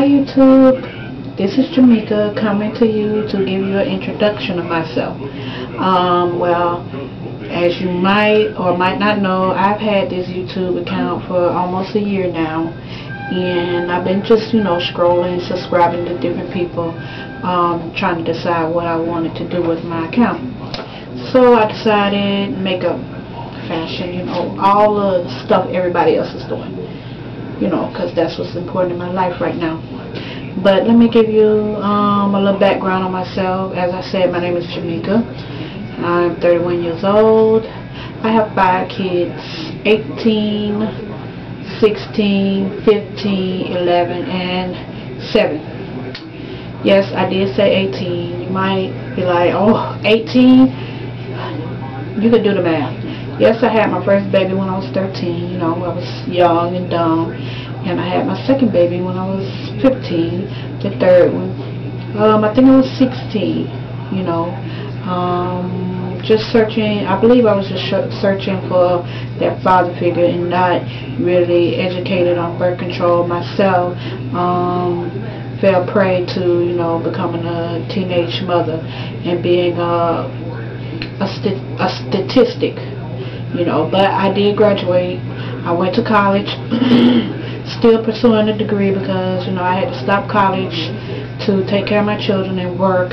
Hi YouTube, this is Jamaica coming to you to give you an introduction of myself. Well, as you might or might not know, I've had this YouTube account for almost a year now, and I've been just, scrolling, subscribing to different people, trying to decide what I wanted to do with my account. So I decided makeup, fashion, all the stuff everybody else is doing. Because that's what's important in my life right now. But let me give you a little background on myself. As I said, my name is Jamaica. I'm 31 years old. I have 5 kids, 18, 16, 15, 11, and 7. Yes, I did say 18. You might be like, oh, 18? You could do the math. Yes, I had my first baby when I was 13. I was young and dumb. And I had my second baby when I was 15. The third one, I think I was 16. Just searching. I believe I was just searching for that father figure and not really educated on birth control myself. Fell prey to becoming a teenage mother and being a statistic. But I did graduate. I went to college, still pursuing a degree because, I had to stop college to take care of my children and work.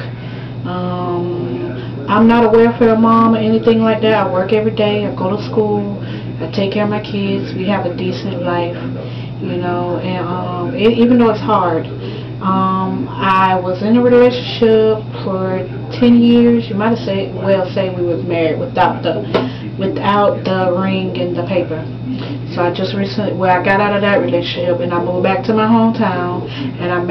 I'm not a welfare mom or anything like that. I work every day. I go to school. I take care of my kids. We have a decent life, and even though it's hard. I was in a relationship for 10 years. You might have say we was married without the ring and the paper. So I just recently, I got out of that relationship and I moved back to my hometown, and I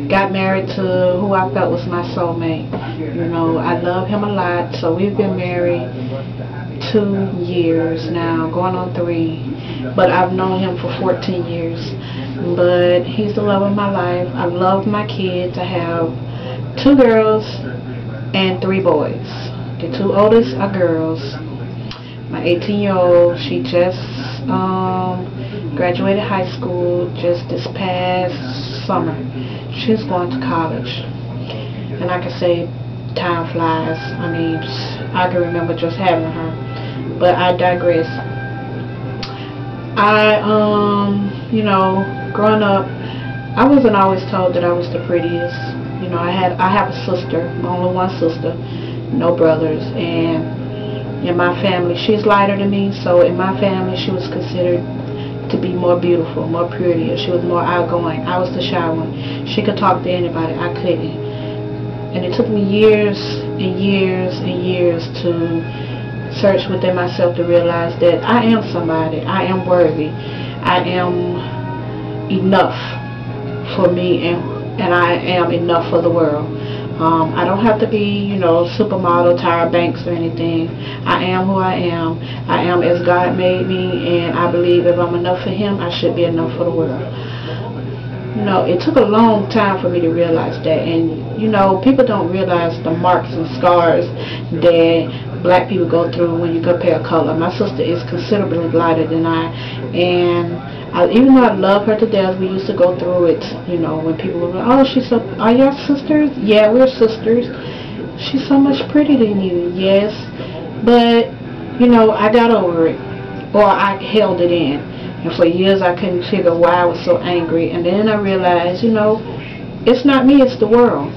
got married to who I felt was my soulmate. I love him a lot. So we've been married 2 years now, going on 3. But I've known him for 14 years. But he's the love of my life. I love my kids. I have 2 girls and 3 boys. The 2 oldest are girls. My 18-year-old, she just graduated high school just this past summer. She's going to college. And like I say, time flies. I can remember just having her. But I digress. Growing up, I wasn't always told that I was the prettiest. I have a sister, only one sister, no brothers, and in my family, she's lighter than me, so in my family, she was considered to be more beautiful, more prettier. She was more outgoing. I was the shy one. She could talk to anybody. I couldn't. And it took me years and years and years to search within myself to realize that I am somebody. I am worthy. I am enough for me, and I am enough for the world. I don't have to be, supermodel, Tyra Banks or anything. I am who I am. I am as God made me, and I believe if I'm enough for Him, I should be enough for the world. It took a long time for me to realize that, and people don't realize the marks and scars that black people go through when you compare color. My sister is considerably lighter than I, and even though I love her to death, we used to go through it, when people were like, oh, are y'all sisters? Yeah, we're sisters. She's so much prettier than you. Yes. But, I got over it, or I held it in. And for years I couldn't figure why I was so angry. And then I realized, it's not me, it's the world.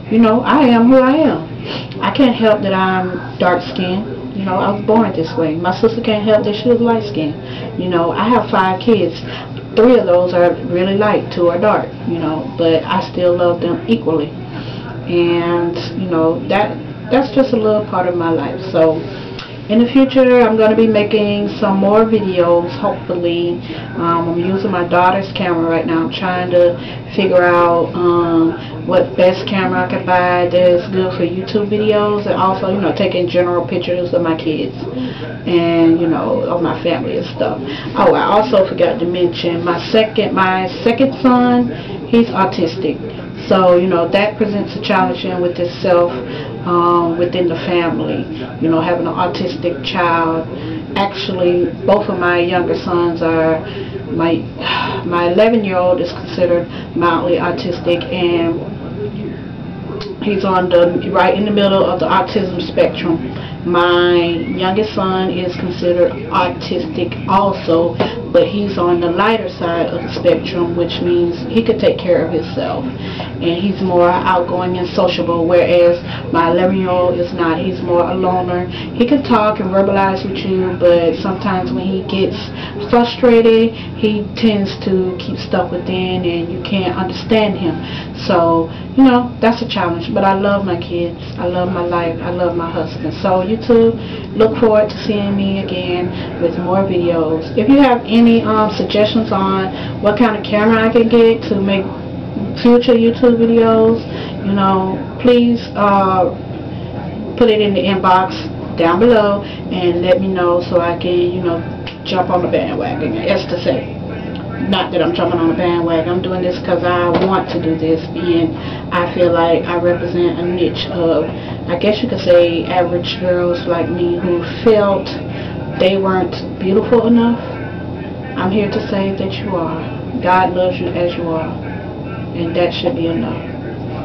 I am who I am. I can't help that I'm dark-skinned. I was born this way. My sister can't help that she was light-skinned. I have 5 kids. 3 of those are really light, 2 are dark. But I still love them equally. And, that's just a little part of my life. So, in the future, I'm going to be making some more videos, hopefully. I'm using my daughter's camera right now. I'm trying to figure out what best camera I can buy that's good for YouTube videos, and also, taking general pictures of my kids and, of my family and stuff. Oh, I also forgot to mention my second son, he's autistic. So, that presents a challenge with itself within the family. Having an autistic child. Actually, both of my younger sons are, my My 11-year-old is considered mildly autistic, and he's on the right in the middle of the autism spectrum. My youngest son is considered autistic also, but he's on the lighter side of the spectrum, which means he could take care of himself, and he's more outgoing and sociable, whereas my 11-year-old is not. He's more a loner. He can talk and verbalize with you, but sometimes when he gets frustrated, he tends to keep stuff within, and you can't understand him. So, you know, that's a challenge, but I love my kids. I love my life. I love my husband. So YouTube, look forward to seeing me again with more videos. If you have any suggestions on what kind of camera I can get to make future YouTube videos, you know, please put it in the inbox down below and let me know so I can, you know, jump on the bandwagon, as to say. Not that I'm jumping on the bandwagon. I'm doing this because I want to do this, and I feel like I represent a niche of, I guess you could say, average girls like me who felt they weren't beautiful enough. I'm here to say that you are. God loves you as you are, and that should be enough.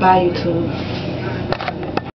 Bye, YouTube.